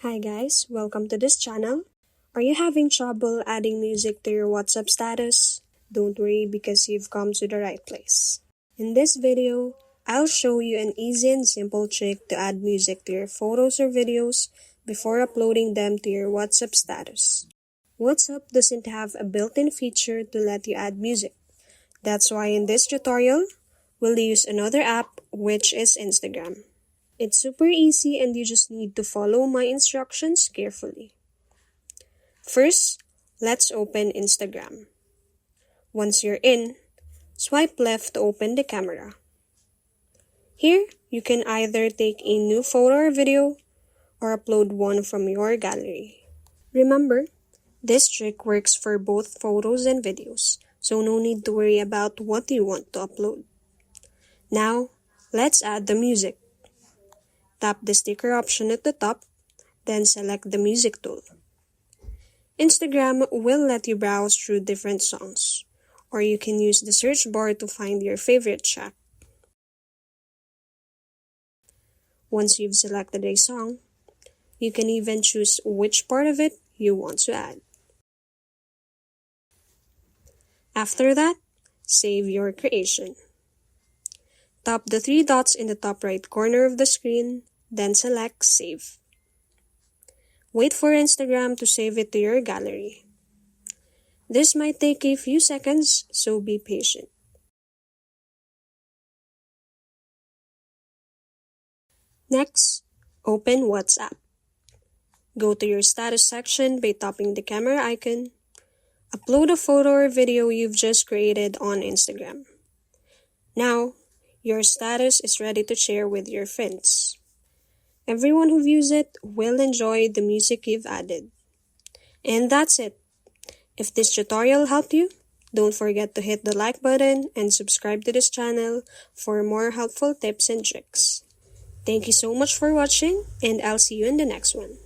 Hi guys, welcome to this channel. Are you having trouble adding music to your WhatsApp status? Don't worry because you've come to the right place. In this video, I'll show you an easy and simple trick to add music to your photos or videos before uploading them to your WhatsApp status. WhatsApp doesn't have a built-in feature to let you add music. That's why in this tutorial, we'll use another app, which is Instagram. It's super easy and you just need to follow my instructions carefully. First, let's open Instagram. Once you're in, swipe left to open the camera. Here, you can either take a new photo or video or upload one from your gallery. Remember, this trick works for both photos and videos, so no need to worry about what you want to upload. Now, let's add the music. Tap the sticker option at the top, then select the music tool. Instagram will let you browse through different songs, or you can use the search bar to find your favorite track. Once you've selected a song, you can even choose which part of it you want to add. After that, save your creation. Tap the three dots in the top right corner of the screen, then select Save. Wait for Instagram to save it to your gallery. This might take a few seconds, so be patient. Next, open WhatsApp. Go to your status section by tapping the camera icon. Upload a photo or video you've just created on Instagram. Now, your status is ready to share with your friends. Everyone who views it will enjoy the music you've added. And that's it. If this tutorial helped you, don't forget to hit the like button and subscribe to this channel for more helpful tips and tricks. Thank you so much for watching, and I'll see you in the next one.